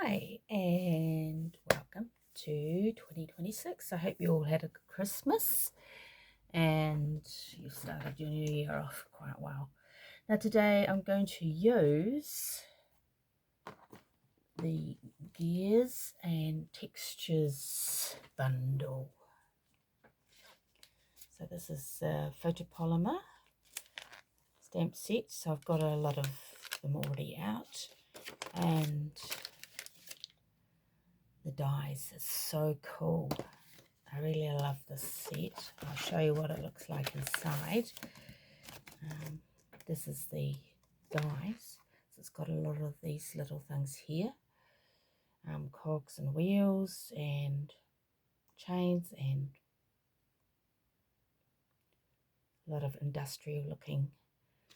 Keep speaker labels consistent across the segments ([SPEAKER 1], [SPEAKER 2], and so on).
[SPEAKER 1] Hi and welcome to 2026. I hope you all had a good Christmas and you started your new year off quite well. Now today I'm going to use the Gears and Textures bundle. So this is a photopolymer stamp set, so I've got a lot of them already out, and the dies are so cool. I really love this set. I'll show you what it looks like inside. This is the dies. So it's got a lot of these little things here. Cogs and wheels and chains and a lot of industrial looking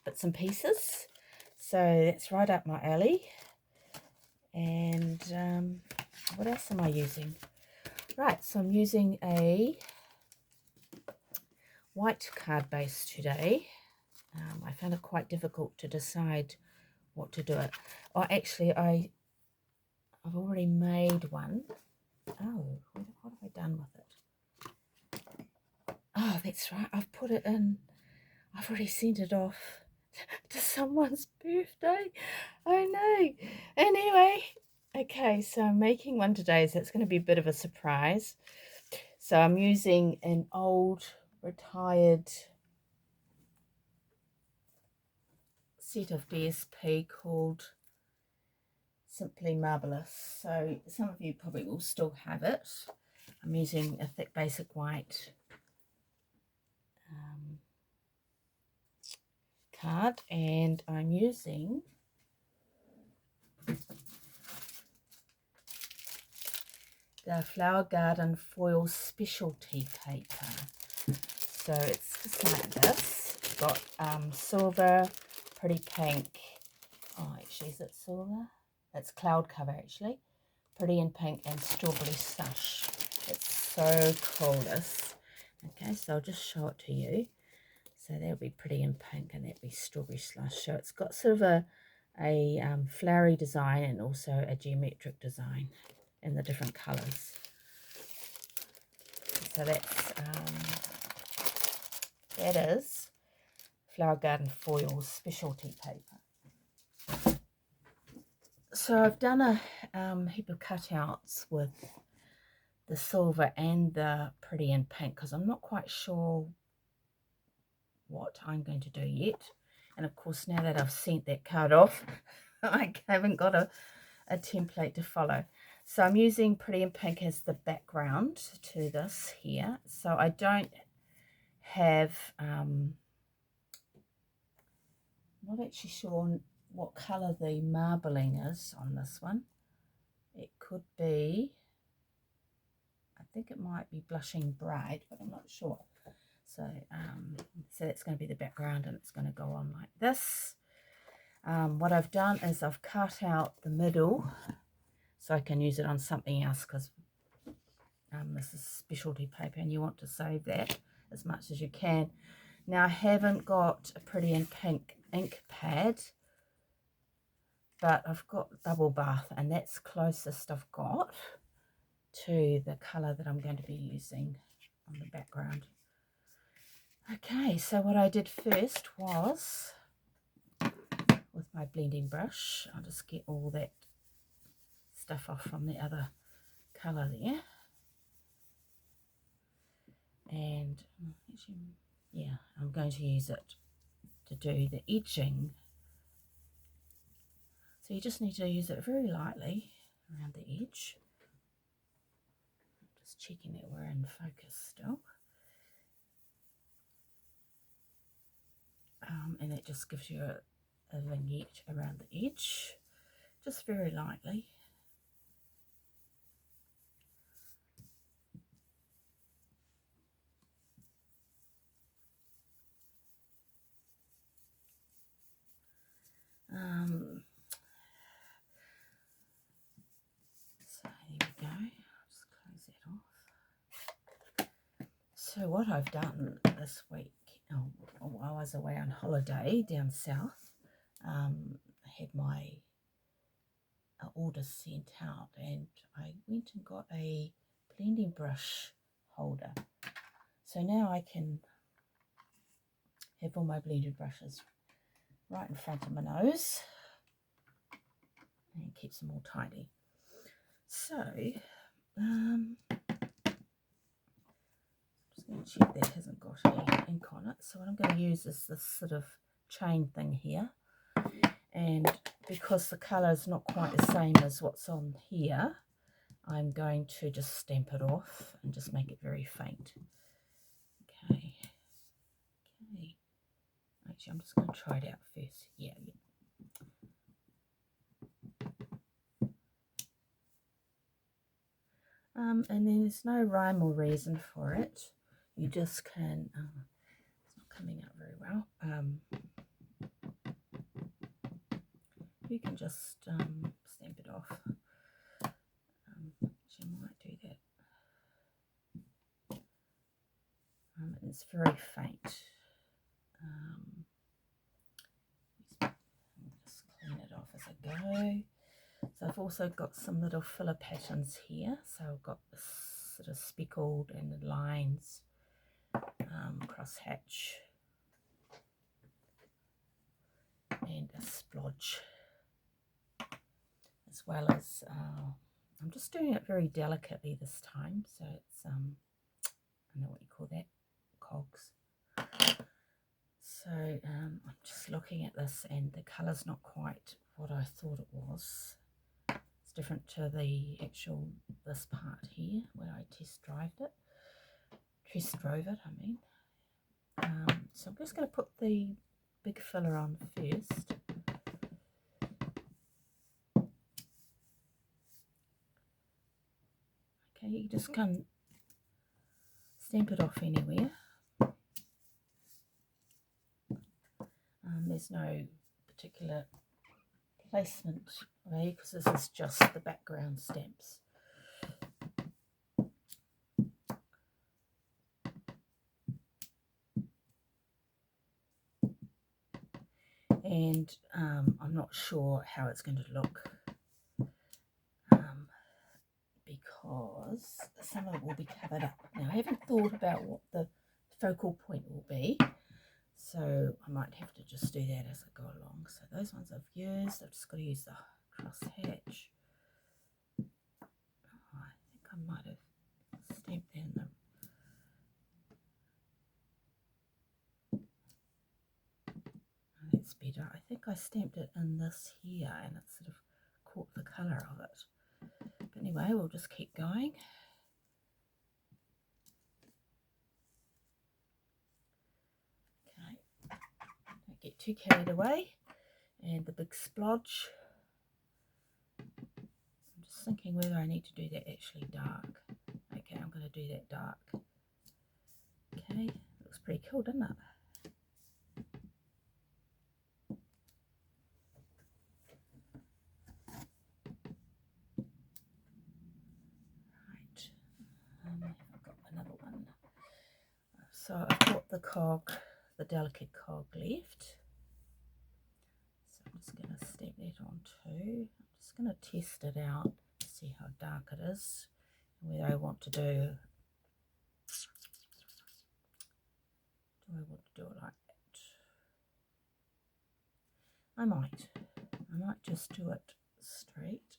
[SPEAKER 1] bits and pieces. So that's right up my alley. And what else am I using? Right, so I'm using a white card base today. I found it quite difficult to decide what to do it. Oh, actually, I've already made one. Oh, what have I done with it? Oh, that's right. I've put it in. I've already sent it off to someone's birthday. I know. Anyway, okay, so I'm making one today, so it's going to be a bit of a surprise. So I'm using an old retired set of DSP called Simply Marvelous. So some of you probably will still have it. I'm using a thick basic white card, and I'm using the Flower Garden foil specialty paper. So it's just like this. It's got silver, pretty pink. Oh, actually, is it silver? It's cloud cover, actually. Pretty and pink and strawberry slush. It's so cool, this. Okay, so I'll just show it to you. So that'll be pretty and pink, and that'll be strawberry slush. So it's got sort of a flowery design and also a geometric design in the different colours. So that is Flower Garden foil specialty paper. So I've done a heap of cutouts with the silver and the pretty and pink because I'm not quite sure what I'm going to do yet. And of course, now that I've sent that card off, I haven't got a template to follow. So I'm using pretty and pink as the background to this here. So I don't have, I'm not actually sure what colour the marbling is on this one. It could be, I think it might be blushing bright, but I'm not sure. So, so that's going to be the background, and it's going to go on like this. What I've done is I've cut out the middle so I can use it on something else, because this is specialty paper and you want to save that as much as you can. Now, I haven't got a pretty and pink ink pad, but I've got double bath, and that's closest I've got to the colour that I'm going to be using on the background. Okay, so what I did first was, with my blending brush, I'll just get all that stuff off from the other colour there. And actually, yeah, I'm going to use it to do the edging. So you just need to use it very lightly around the edge. Just checking that we're in focus still. And it just gives you a vignette around the edge, just very lightly. So there we go. I'll just close that off. So what I've done this week, while I was away on holiday down south, I had my order sent out, and I went and got a blending brush holder. So now I can have all my blending brushes right in front of my nose and keeps them all tidy. So just going to check that hasn't got any ink on it. So what I'm going to use is this sort of chain thing here, and because the colour is not quite the same as what's on here, I'm going to just stamp it off and just make it very faint. Okay. Actually, I'm just going to try it out first. Yeah. And then there's no rhyme or reason for it. You just can, it's not coming out very well. You can just stamp it off. You might do that. It's very faint. Just clean it off as I go. So I've also got some little filler patterns here. So I've got this sort of speckled and lines, cross hatch, and a splodge, as well as I'm just doing it very delicately this time. So it's I don't know what you call that, cogs. So I'm just looking at this, and the colour's not quite what I thought it was. It's different to the actual, this part here where I test drove it, I mean. So I'm just going to put the big filler on first. Okay, you just can stamp it off anywhere. There's no particular placement way, because this is just the background stamps. And I'm not sure how it's going to look, because some of it will be covered up. Now I haven't thought about what the focal point will be, so I might have to just do that as I go along. So those ones I've used, I've just got to use the cross hatch. Oh, I think I might have stamped that in the... Oh, that's better. I think I stamped it in this here, and it sort of caught the colour of it. But anyway, we'll just keep going. Okay, don't get too carried away. And the big splodge. I'm just thinking whether I need to do that actually dark. Okay, I'm going to do that dark. Okay, looks pretty cool, doesn't it? Right, I've got another one. So I've got the cog, the delicate cog left. So I'm just going to stamp that on too. I'm just going to test it out to see how dark it is, and whether I want to do I want to do it like that? I might just do it straight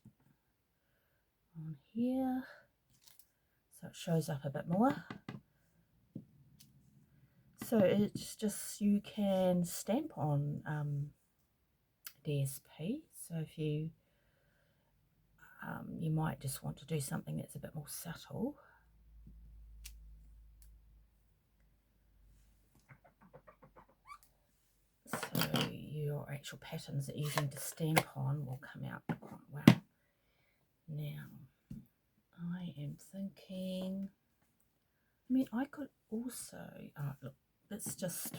[SPEAKER 1] on here, so it shows up a bit more. So it's just, you can stamp on DSP. So if you you might just want to do something that's a bit more subtle. So your actual patterns that you're using to stamp on will come out quite well. Now, I am thinking, I mean, I could also, look, let's just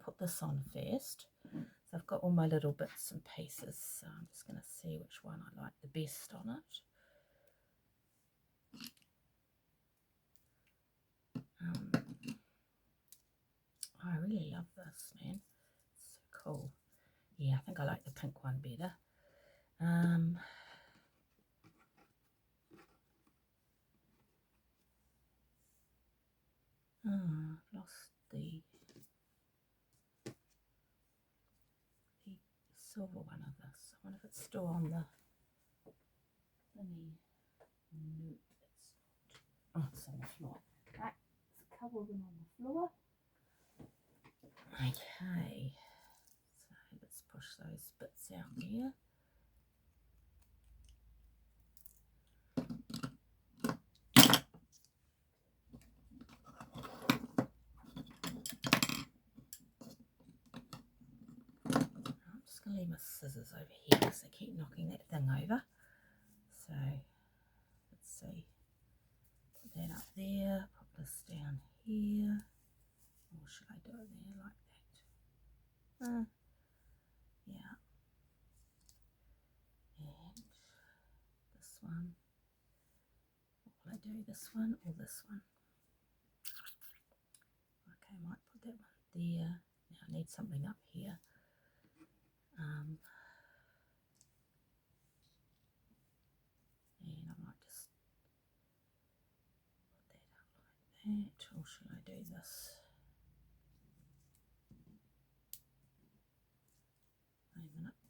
[SPEAKER 1] put this on first. So I've got all my little bits and pieces, so I'm just going to see which one I like the best on it. I really love this, man. It's so cool. Yeah, I think I like the pink one better. lost the silver one of this. I wonder if it's still on the thingy. No, it's not. Oh, it's on the floor. Right, let's cover them on the floor. Okay, so let's push those bits out there. I'm just going to leave my scissors over here because I keep knocking that thing over. So let's see, put that up there, put this down here, or should I do it there like that? Yeah. And this one, will I do this one or this one? Okay, I might put that one there. Now I need something up here. And I might just put that up like that, or should I do this? Wait a minute.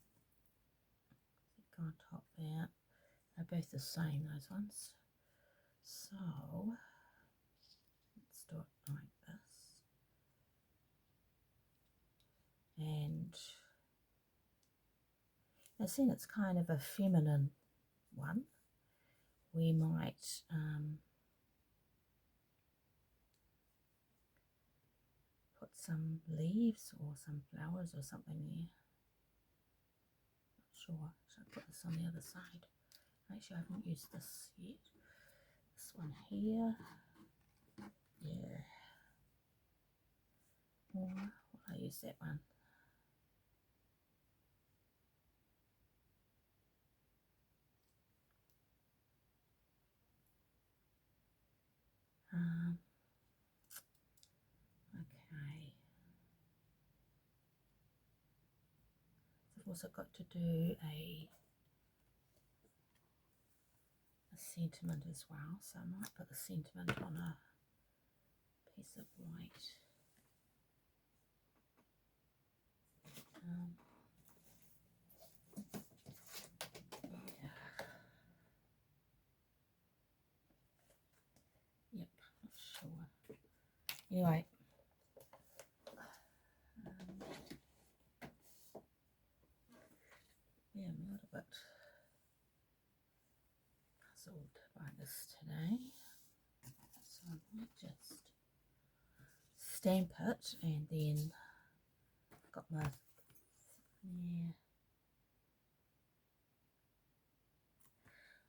[SPEAKER 1] Go on top there. They're both the same, those ones. So let's do it like this. And I've seen it's kind of a feminine one. We might put some leaves or some flowers or something there. Not sure. Should I put this on the other side? Actually, I haven't used this yet. This one here. Yeah. Or will I use that one? Okay. I've also got to do a sentiment as well, so I might put the sentiment on a piece of white. Yep, not sure. Anyway, yeah, I'm a little bit puzzled by this today, so I might just stamp it, and then I've got my, yeah,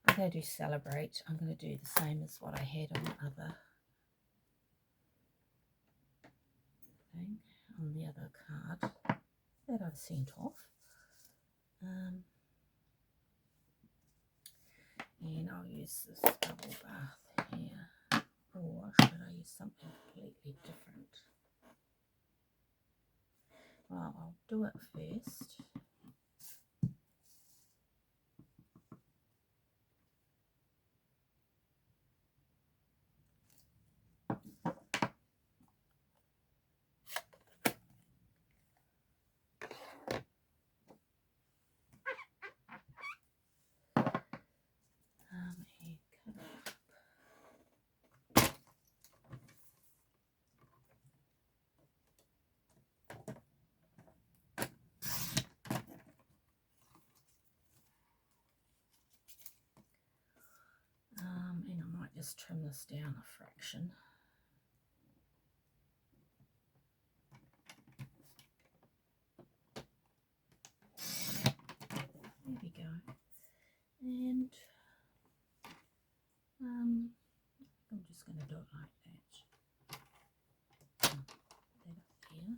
[SPEAKER 1] I'm going to do celebrate. I'm going to do the same as what I had on the other thing, on the other card that I've sent off. And I'll use this bubble bath here, or should I use something completely different? Well, I'll do it first. And I might just trim this down a fraction. There we go. And I'm just going to do it like that. Put that up here.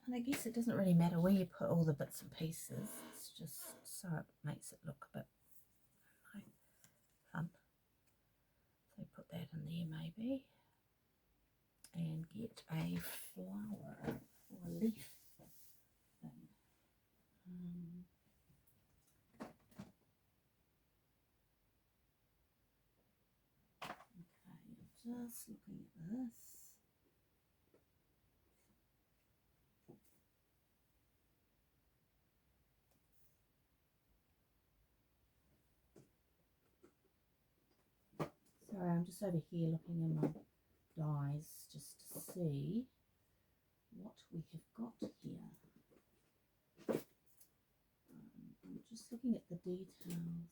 [SPEAKER 1] And I guess it doesn't really matter where you put all the bits and pieces, it's just so it makes it look a bit fun. So put that in there maybe, and get a flower or a leaf thing. Okay, I'm just looking at this. Sorry, I'm just over here looking in my dies just to see what we have got here. I'm just looking at the details,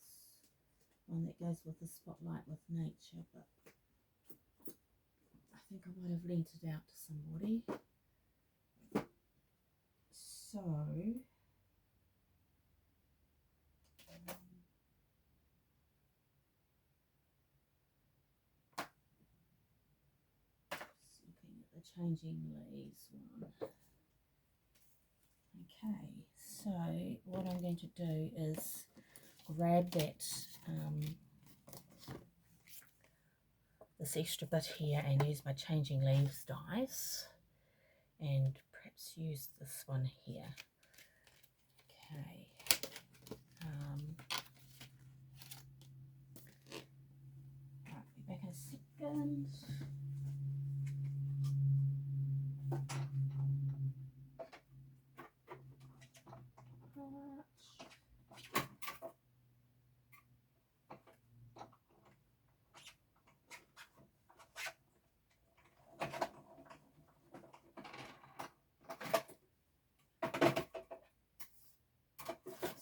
[SPEAKER 1] one that goes with the spotlight with nature, but I think I might have lent it out to somebody. So just looking at the changing leaves one. Okay, so what I'm going to do is grab that this extra bit here and use my changing leaves dies, and perhaps use this one here. Okay. Right, be back in a second.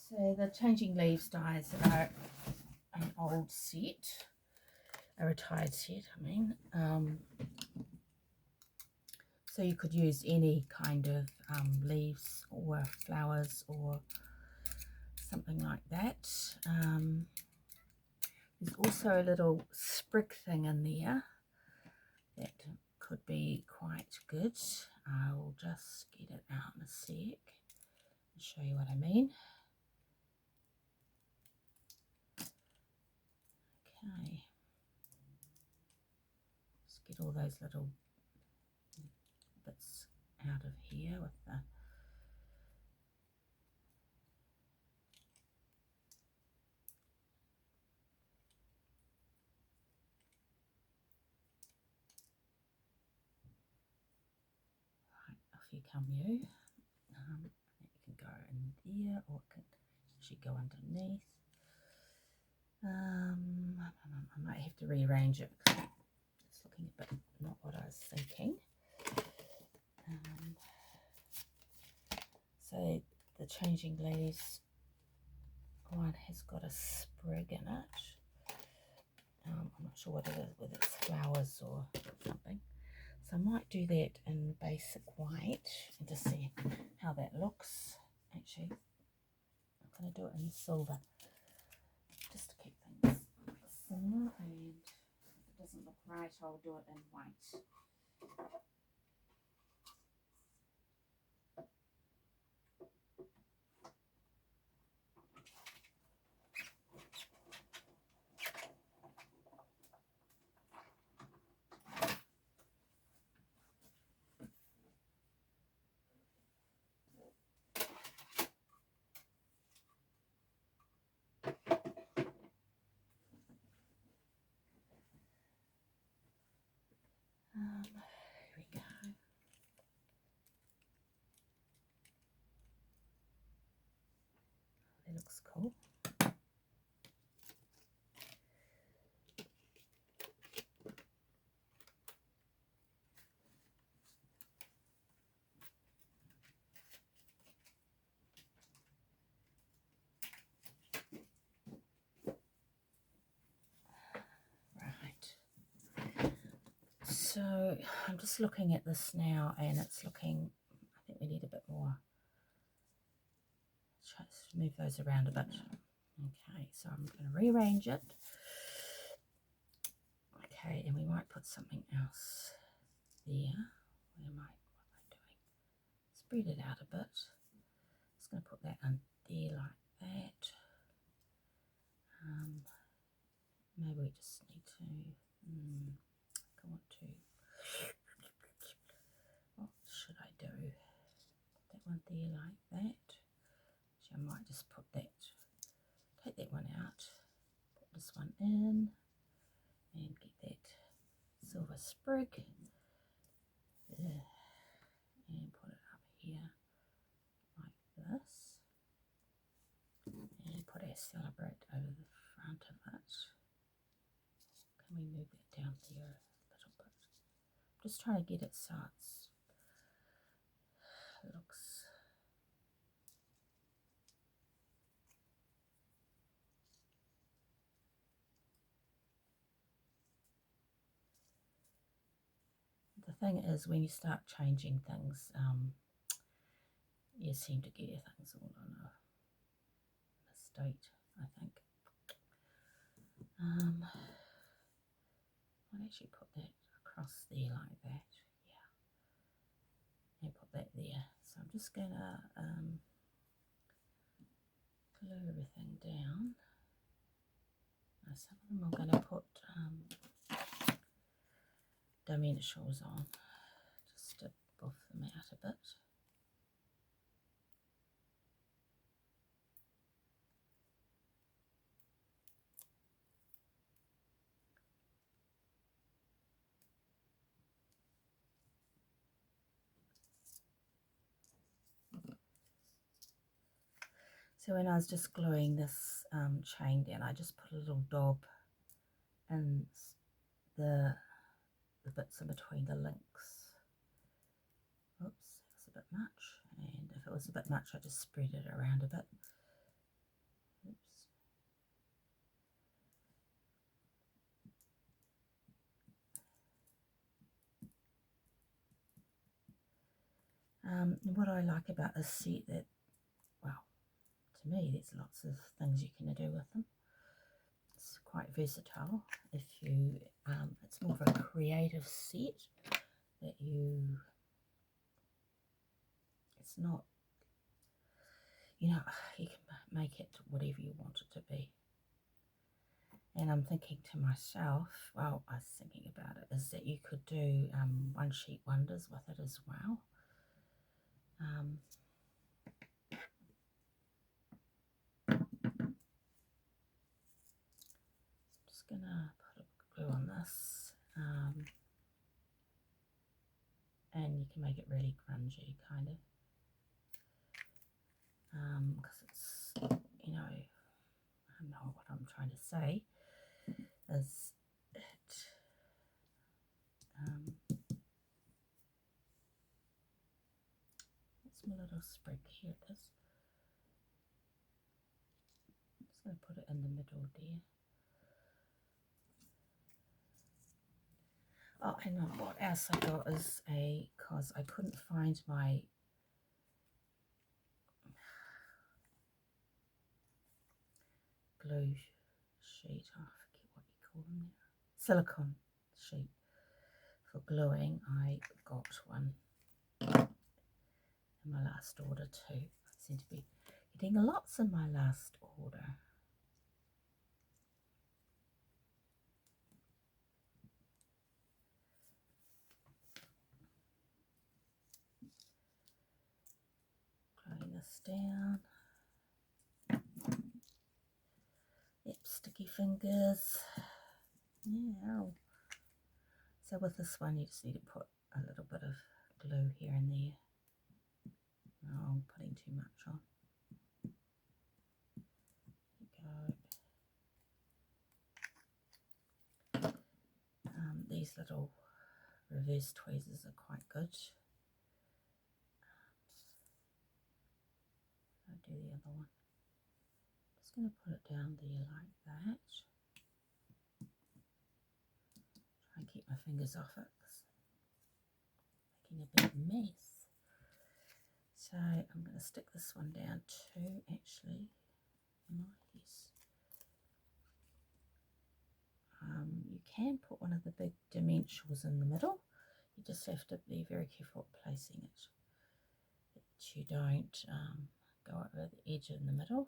[SPEAKER 1] So the changing leaves dies are an old set, a retired set, I mean. So you could use any kind of leaves or flowers or something like that. There's also a little sprig thing in there that could be quite good. I'll just get it out in a sec and show you what I mean. Okay, just get all those little bits out of here with the right, off you come you. It can go in there or it can actually go underneath. I might have to rearrange it because it's looking a bit not what I was thinking. So the changing leaves one has got a sprig in it. I'm not sure what it is, whether it's flowers or something. So I might do that in basic white and just see how that looks. Actually, I'm going to do it in silver just to keep things similar, and if it doesn't look right, I'll do it in white. Here we go. It looks cool. So I'm just looking at this now and it's looking, I think we need a bit more. Let's move those around a bit. Okay, so I'm going to rearrange it. Okay, and we might put something else there. What am I doing? Spread it out a bit. Just going to put that in there like that. Maybe we just need to, I want to one there like that. So I might just put that, take that one out, put this one in, and get that silver sprig, and put it up here like this, and put our celebrate over the front of it. Can we move that down there a little bit? Just trying to get it so it looks the thing is, when you start changing things, you seem to get things all in a state, I think. I'll actually put that across there like that, yeah, and put that there. So I'm just going to glue everything down. Now some of them I'm going to put dimensionals on, just to buff them out a bit. So when I was just gluing this chain down, I just put a little dab in the bits in between the links. Oops, that's a bit much. And if it was a bit much, I just spread it around a bit. Oops. What I like about this set, that, well, to me, there's lots of things you can do with them. It's quite versatile. If you, it's more of a creative set that you, it's not, you know, you can make it whatever you want it to be. And I'm thinking to myself, well, I was thinking about it, is that you could do one sheet wonders with it as well. Just gonna put a glue on this, and you can make it really grungy, kind of, because it's, you know, I don't know what I'm trying to say, is it, it's my little sprig, here it is. I'm just going to put it in the middle there. Oh, and what else I got is because I couldn't find my glue sheet, oh, I forget what you call them now, silicone sheet for gluing. I got one in my last order too. I seem to be getting lots in my last order. Gluing this down. Yep, sticky fingers. Yeah. So with this one, you just need to put a little bit of glue here and there. No, I'm putting too much on. There you go. These little reverse tweezers are quite good. I'll do the other one. Just going to put it down there like that. Try and keep my fingers off it, making a big mess. So I'm going to stick this one down too, actually. Nice. You can put one of the big dimensionals in the middle. You just have to be very careful at placing it, that you don't go over the edge in the middle.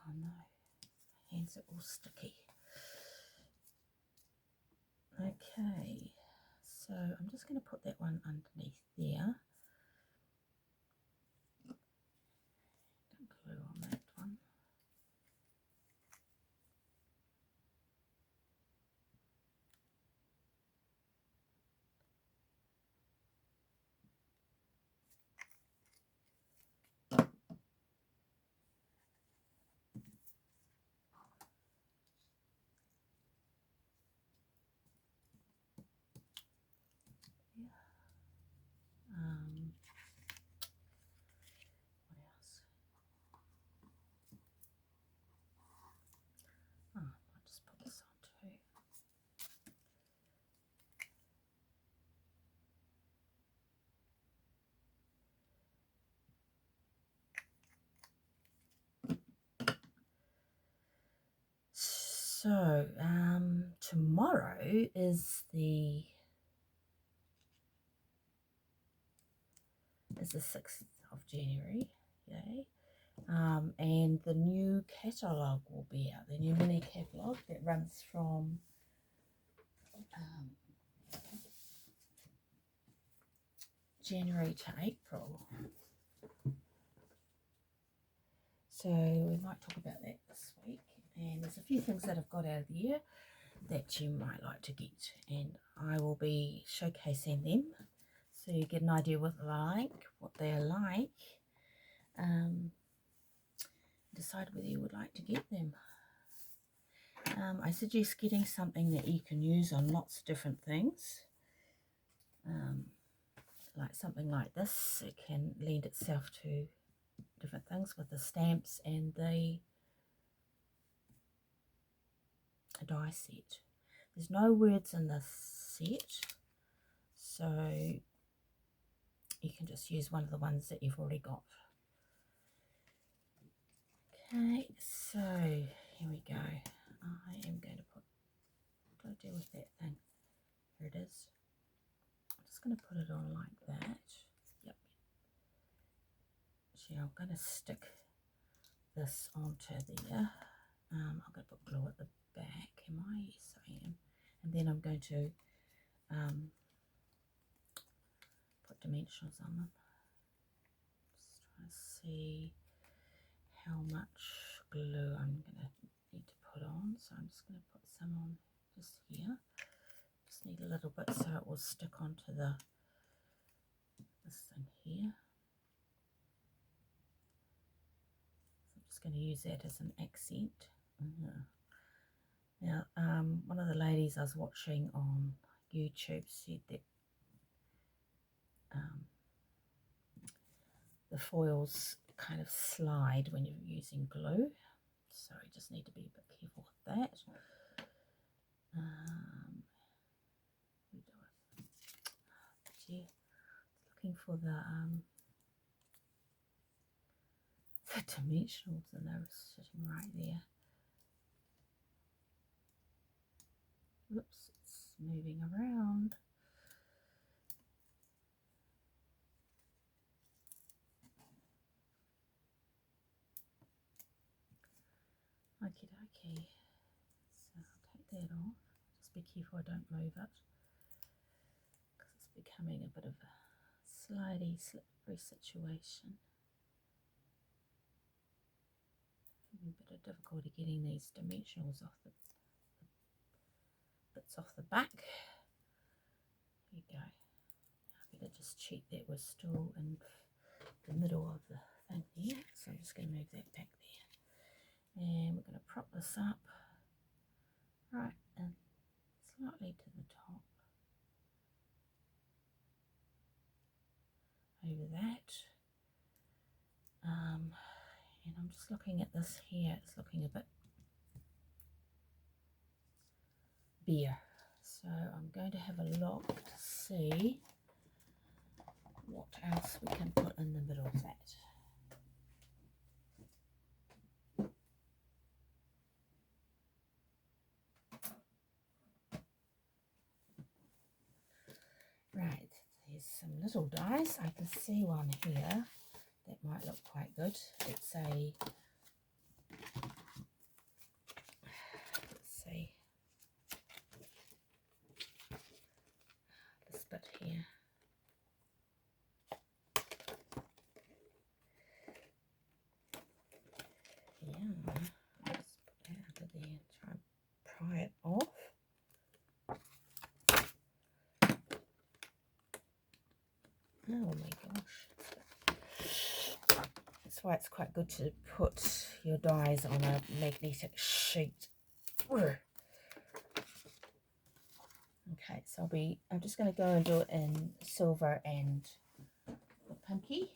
[SPEAKER 1] Oh no, my hands are all sticky. Okay, so I'm just going to put that one underneath there. Don't glue on that one. What else? Oh, I'll just put this on too. So, tomorrow is the 6th of January, yay. And the new catalogue will be out, the new mini catalogue that runs from January to April. So we might talk about that this week. And there's a few things that I've got out of the year that you might like to get, and I will be showcasing them so you get an idea what they're like. Decide whether you would like to get them. I suggest getting something that you can use on lots of different things. Like something like this, it can lend itself to different things with the stamps and the die set. There's no words in this set, so you can just use one of the ones that you've already got. Okay, so here we go. I am going to put, what do I do with that thing? Here it is. I'm just going to put it on like that. Yep. So I'm going to stick this onto there. I'm going to put glue at the back. Am I? Yes, I am. And then I'm going to put dimensionals on them. Just trying to see how much glue I'm going to need to put on. So I'm just going to put some on just here. Just need a little bit so it will stick onto this thing here. So I'm just going to use that as an accent. Now, one of the ladies I was watching on YouTube said that the foils kind of slide when you're using glue, so you just need to be a bit careful with that. Looking for the dimensionals, and they're sitting right there. Whoops, it's moving around. Okie dokie. So I'll take that off. Just be careful I don't move it, because it's becoming a bit of a slidey, slippery situation. Having a bit of difficulty getting these dimensionals off the bits off the back. There you go. I better just check that we're still in the middle of the thing here. So I'm just going to move that back there. And we're going to prop this up right and slightly to the top. Over that. And I'm just looking at this here. It's looking a bit bare. So I'm going to have a look to see what else we can put in the middle of that. Right, there's some little dies. I can see one here that might look quite good. It's a, let's see, why it's quite good to put your dies on a magnetic sheet. Okay, so I'm just going to go and do it in silver and the pinky.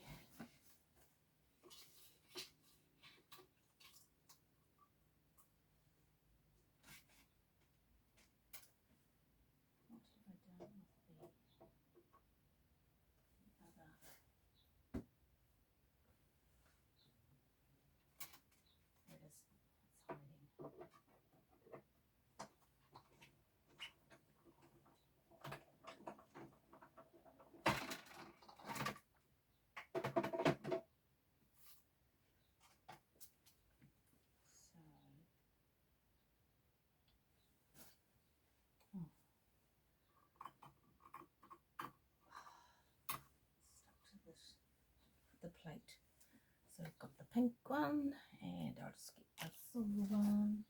[SPEAKER 1] The plate. So I've got the pink one, and I'll just get the silver one.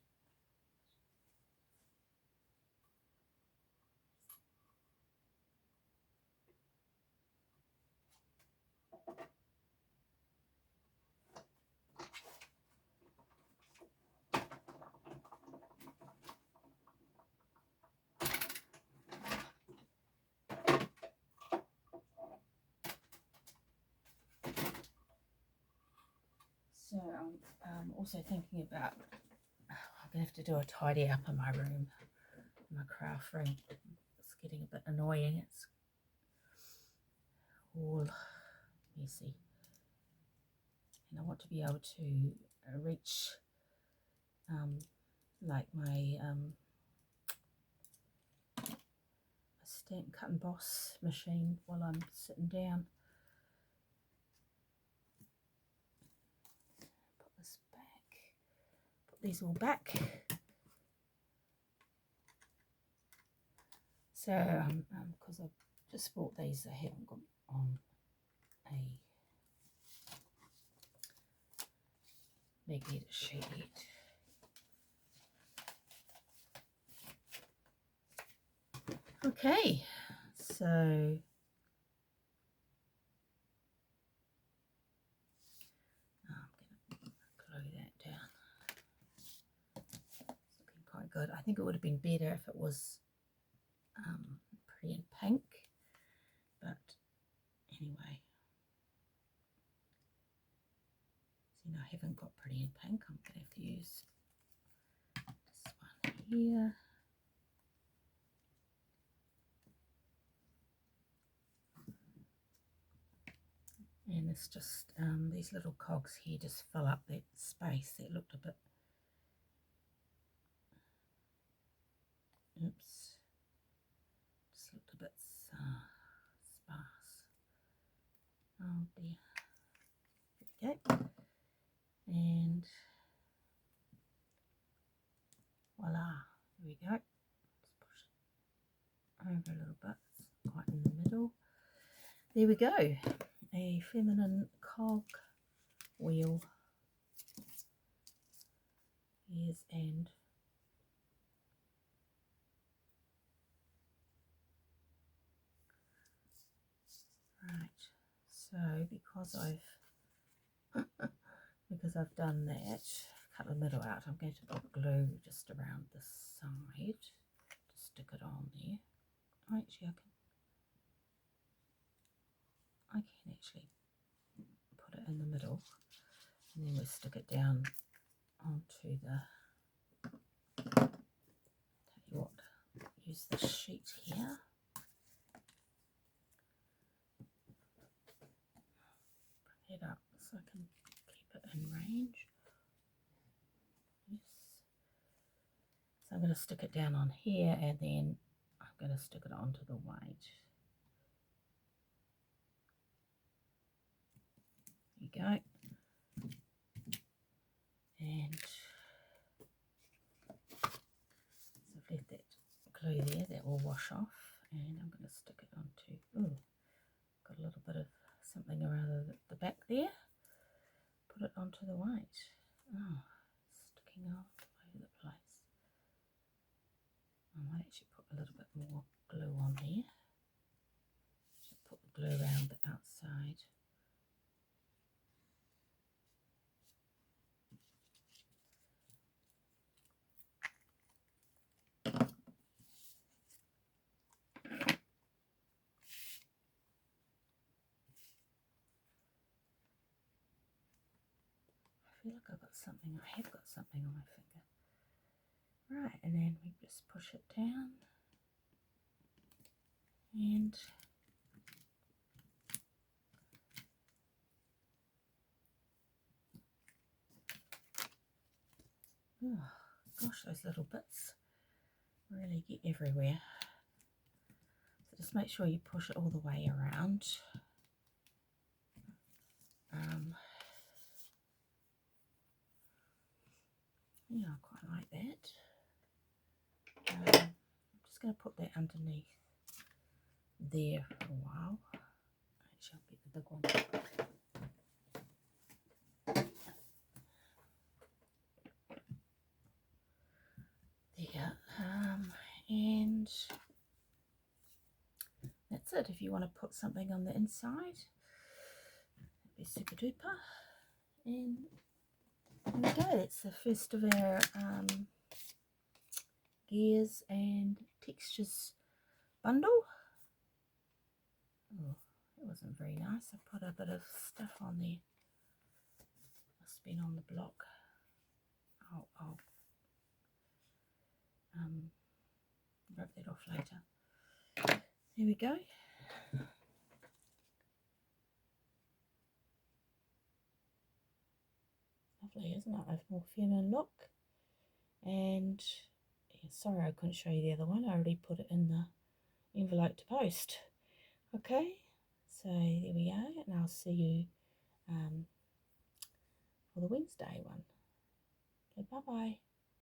[SPEAKER 1] So I'm also thinking about, I'm going to have to do a tidy up in my room, my craft room. It's getting a bit annoying. It's all messy. And I want to be able to reach like my stamp cut and boss machine while I'm sitting down. Put this back, put these all back. So because I've just bought these, I haven't got on a magnetic sheet yet. Okay, so I'm going to glue that down. It's looking quite good. I think it would have been better if it was pretty in pink, but anyway. So I haven't got pretty in pink. I'm going to have to use this one here. And it's just these little cogs here just fill up that space that looked a bit, oops, just looked a bit sparse. Oh dear. There we go. And voila, there we go. Just push it over a little bit, it's quite in the middle. There we go, a feminine cog wheel. Ears and right. So because I've done that, cut the middle out, I'm going to put glue just around the side to stick it on there. Actually, I can actually put it in the middle, and then we'll stick it down onto the, tell you what, use the sheet here. Bring it up so I can keep it in range. Yes. So I'm going to stick it down on here, and then I'm going to stick it onto the weight. There you go. And so I've left that glue there, that will wash off, and I'm going to stick it onto, oh, got a little bit of something around the back there. Put it onto the weight. Oh, sticking all over the place. I might actually put a little bit more glue on there. Just put the glue around the outside. got something. I have got something on my finger. Right, and then we just push it down. And oh gosh, those little bits really get everywhere. So just make sure you push it all the way around. Yeah, I quite like that. I'm just going to put that underneath there for a while. Actually, I'll get the big one. There, and that's it. If you want to put something on the inside, that'd be super duper. And there we go. That's the first of our gears and textures bundle. Oh, it wasn't very nice. I put a bit of stuff on there. Must have been on the block. I'll rub that off later. There we go. Lovely, isn't it? A more feminine look. And yeah, sorry I couldn't show you the other one. I already put it in the envelope to post. Okay, so there we are, and I'll see you for the Wednesday one. Okay, bye bye.